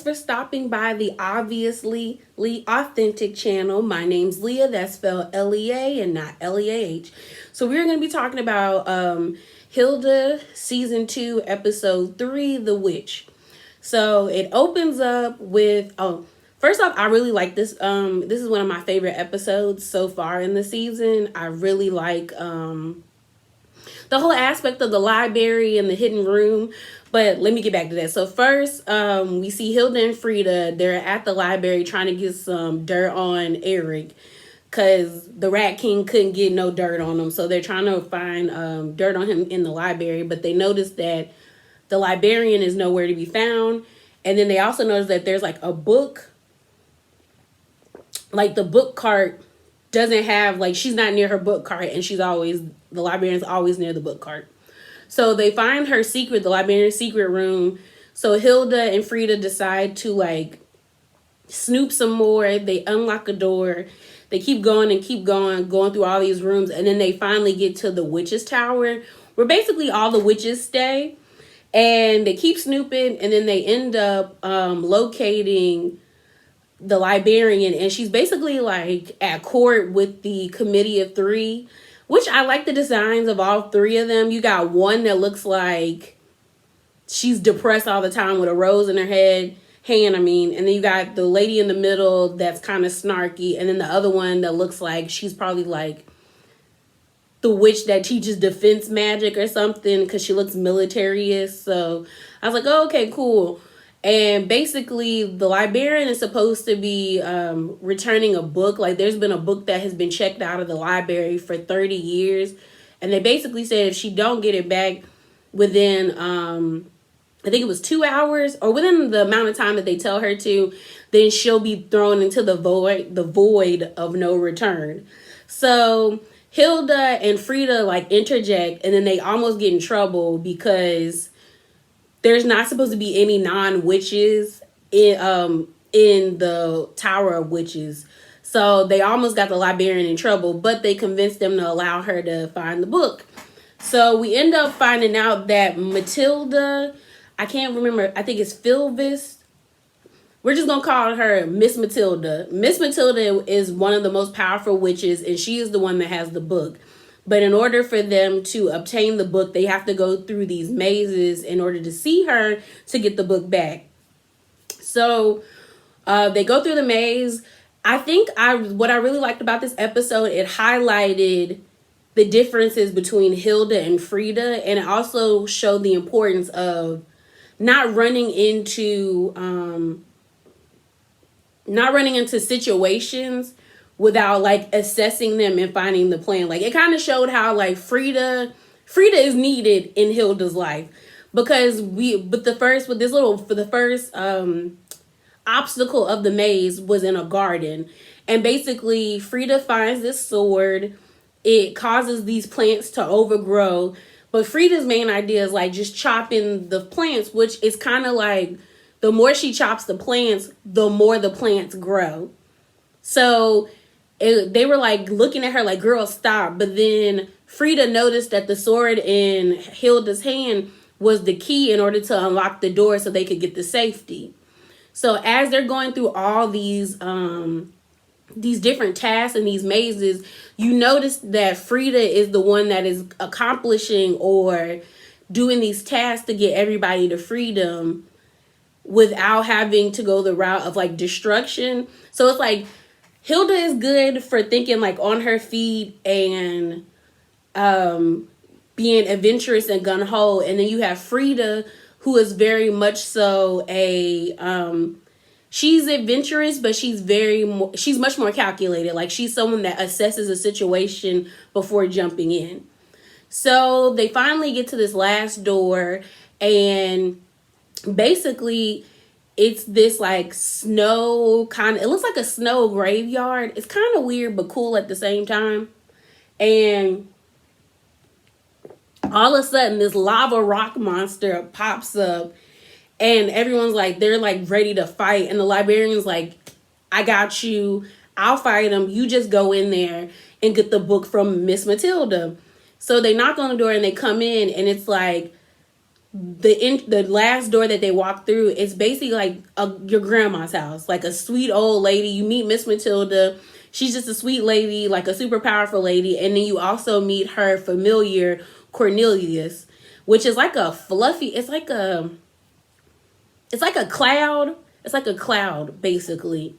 thanks for stopping by the Obviously Authentic channel. My name's Leah, that's spelled Lea and not Leah. So we're going to be talking about Hilda Season 2, Episode 3, The Witch. So it opens up with, first off, I really like this. This is one of my favorite episodes so far in the season. I really like the whole aspect of the library and the hidden room. But let me get back to that. So first, we see Hilda and Frida. They're at the library trying to get some dirt on Eric because the Rat King couldn't get no dirt on him. So they're trying to find dirt on him in the library. But they notice that the librarian is nowhere to be found. And then they also notice that there's like a book. Like the book cart doesn't have, like, she's not near her book cart. And the librarian's always near the book cart. So they find the librarian's secret room. So Hilda and Frida decide to like snoop some more. They unlock a door. They keep going and keep going through all these rooms. And then they finally get to the witch's tower where basically all the witches stay. And they keep snooping. And then they end up locating the librarian. And she's basically like at court with the committee of three. Which I like the designs of all three of them. You got one that looks like she's depressed all the time with a rose in her hand. And then you got the lady in the middle that's kind of snarky. And then the other one that looks like she's probably like the witch that teaches defense magic or something because she looks military-ish. So I was like, oh, okay, cool. And basically, the librarian is supposed to be returning a book. Like, there's been a book that has been checked out of the library for 30 years. And they basically said if she don't get it back within, I think it was 2 hours, or within the amount of time that they tell her to, then she'll be thrown into the void of no return. So Hilda and Frida, like, interject, and then they almost get in trouble because there's not supposed to be any non-witches in the Tower of Witches. So they almost got the librarian in trouble, but they convinced them to allow her to find the book. So we end up finding out that Matilda, I can't remember, I think it's Philvis. We're just going to call her Miss Matilda. Miss Matilda is one of the most powerful witches, and she is the one that has the book. But in order for them to obtain the book, they have to go through these mazes in order to see her to get the book back. So they go through the maze. I think what I really liked about this episode, it highlighted the differences between Hilda and Frida. And it also showed the importance of not running into situations without like assessing them and finding the plan. Like, it kind of showed how like Frida is needed in Hilda's life because the first obstacle of the maze was in a garden. And basically Frida finds this sword. It causes these plants to overgrow. But Frida's main idea is like just chopping the plants, which is kind of like the more she chops the plants, the more the plants grow. So they were like looking at her like, girl, stop. But then Frida noticed that the sword in Hilda's hand was the key in order to unlock the door so they could get the safety. So as they're going through all these different tasks and these mazes, you notice that Frida is the one that is accomplishing or doing these tasks to get everybody to freedom without having to go the route of like destruction. So it's like Hilda is good for thinking like on her feet and being adventurous and gung-ho. And then you have Frida, who is very much so she's adventurous, but she's much more calculated. Like, she's someone that assesses a situation before jumping in. So they finally get to this last door, and basically it's this like snow it looks like a snow graveyard. It's kind of weird but cool at the same time. And all of a sudden this lava rock monster pops up, and everyone's like, they're like ready to fight, and the librarian's like, I got you, I'll fight him, you just go in there and get the book from Miss Matilda. So they knock on the door and they come in, and it's like the last door that they walk through is basically like your grandma's house, like a sweet old lady. You meet Miss Matilda. She's just a sweet lady, like a super powerful lady. And then you also meet her familiar, Cornelius, which is like a fluffy, it's like a cloud. It's like a cloud, basically.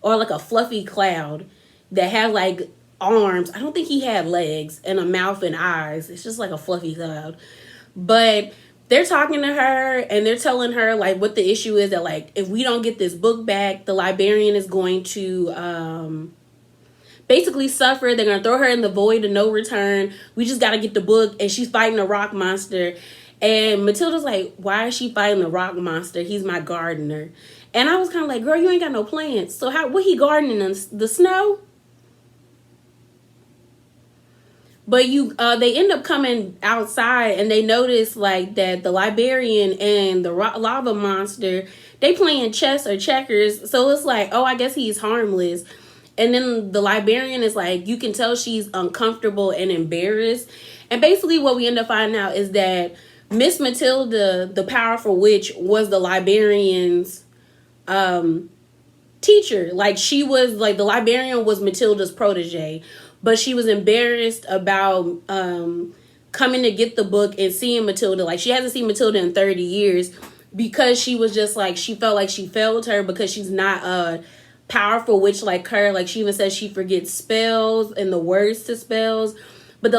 Or like a fluffy cloud that has like arms. I don't think he had legs and a mouth and eyes. It's just like a fluffy cloud. But they're talking to her and they're telling her like what the issue is, that like if we don't get this book back, the librarian is going to basically suffer. They're gonna throw her in the void of no return. We just gotta get the book. And she's fighting a rock monster. And Matilda's like, why is she fighting the rock monster? He's my gardener. And I was kind of like, girl, you ain't got no plants. So what he gardening in the snow? But they end up coming outside and they notice like that the librarian and the lava monster, they playing chess or checkers. So it's like, oh, I guess he's harmless. And then the librarian is like, you can tell she's uncomfortable and embarrassed. And basically what we end up finding out is that Miss Matilda, the powerful witch, was the librarian's teacher. Like she was like, the librarian was Matilda's protege, but she was embarrassed about coming to get the book and seeing Matilda. Like she hasn't seen Matilda in 30 years because she was just like, she felt like she failed her because she's not a powerful witch like her. Like she even says she forgets spells and the words to spells. But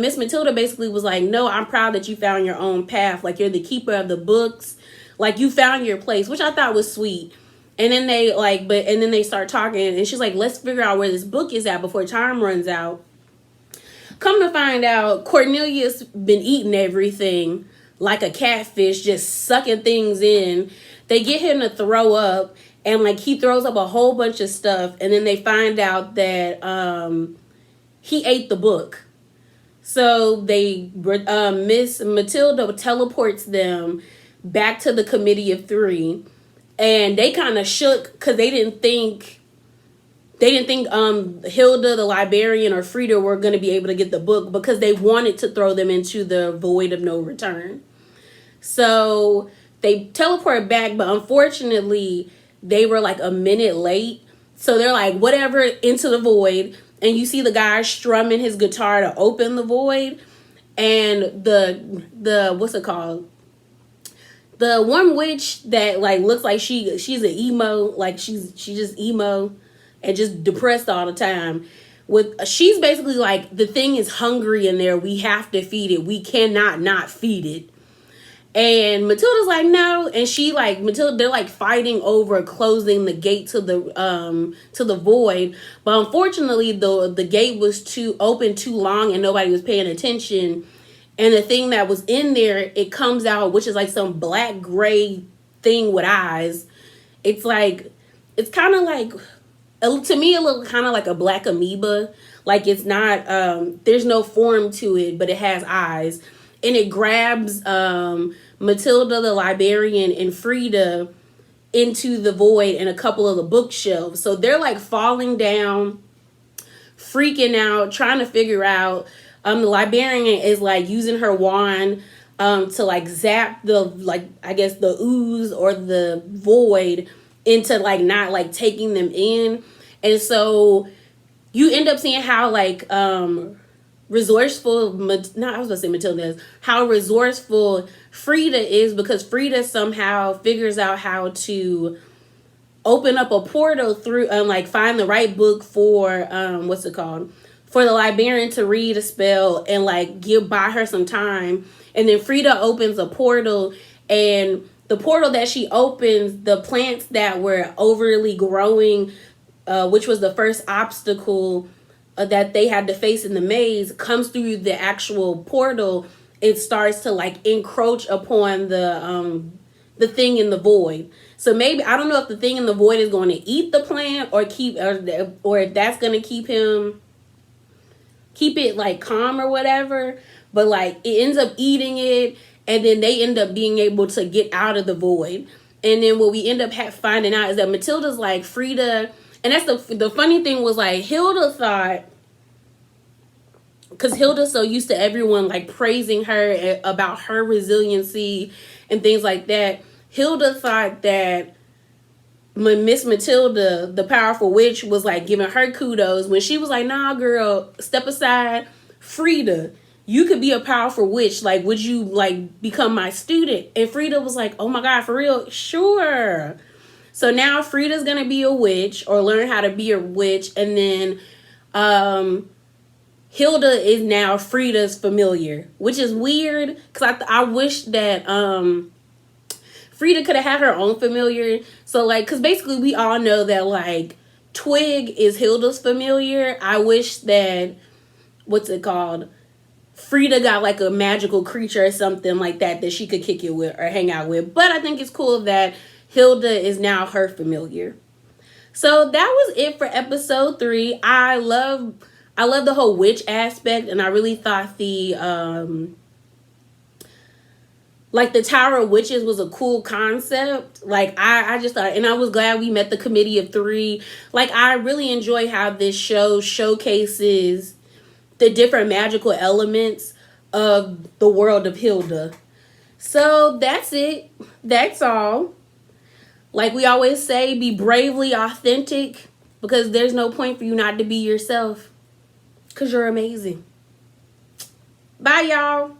Miss Matilda basically was like, no, I'm proud that you found your own path. Like you're the keeper of the books. Like you found your place, which I thought was sweet. And then they start talking and she's like, let's figure out where this book is at before time runs out. Come to find out, Cornelius been eating everything like a catfish, just sucking things in. They get him to throw up and like he throws up a whole bunch of stuff. And then they find out that he ate the book. So Miss Matilda teleports them back to the Committee of Three, and they kind of shook because they didn't think Hilda, the librarian, or Frida were going to be able to get the book because they wanted to throw them into the void of no return. So they teleported back, but unfortunately they were like a minute late. So they're like, whatever, into the void. And you see the guy strumming his guitar to open the void. And the what's it called? The one witch that like looks like she's an emo, like she's just emo and just depressed all the time. She's basically like, the thing is hungry in there. We have to feed it. We cannot not feed it. And Matilda's like, no. And they're like fighting over closing the gate to the void. But unfortunately, the gate was open too long and nobody was paying attention. And the thing that was in there, it comes out, which is like some black gray thing with eyes. It's kind of like, to me, it looked kind of like a black amoeba. Like it's not, there's no form to it, but it has eyes. And it grabs Matilda, the librarian, and Frida into the void and a couple of the bookshelves. So they're like falling down, freaking out, trying to figure out. The librarian is like using her wand to like zap the ooze or the void into like not like taking them in. And so you end up seeing how like how resourceful Frida is, because Frida somehow figures out how to open up a portal through like find the right book for for the librarian to read a spell and like buy her some time. And then Frida opens a portal, and the portal that she opens, the plants that were overly growing, which was the first obstacle that they had to face in the maze, comes through the actual portal. It starts to like encroach upon the thing in the void. So maybe, I don't know if the thing in the void is going to eat the plant or if that's going to keep it like calm or whatever. But like it ends up eating it, and then they end up being able to get out of the void. And then what we end up finding out is that Matilda's like, Frida, and that's the funny thing was like, Hilda thought because Hilda's so used to everyone like praising her about her resiliency and things like that. Hilda thought that Miss Matilda, the powerful witch, was like giving her kudos when she was like, "Nah, girl, step aside, Frida. You could be a powerful witch. Like, would you like become my student?" And Frida was like, "Oh my God, for real? Sure." So now Frida's gonna be a witch or learn how to be a witch, and then Hilda is now Frida's familiar, which is weird because I wish that Frida could have had her own familiar. So like, because basically we all know that like Twig is Hilda's familiar. I wish that, what's it called, Frida got like a magical creature or something like that that she could kick it with or hang out with. But I think it's cool that Hilda is now her familiar. So that was it for episode 3. I love the whole witch aspect, and I really thought the Tower of Witches was a cool concept. Like I just thought, and I was glad we met the committee of 3. Like I really enjoy how this show showcases the different magical elements of the world of Hilda. So that's it. That's all. Like we always say, be bravely authentic, because there's no point for you not to be yourself, because you're amazing. Bye, y'all.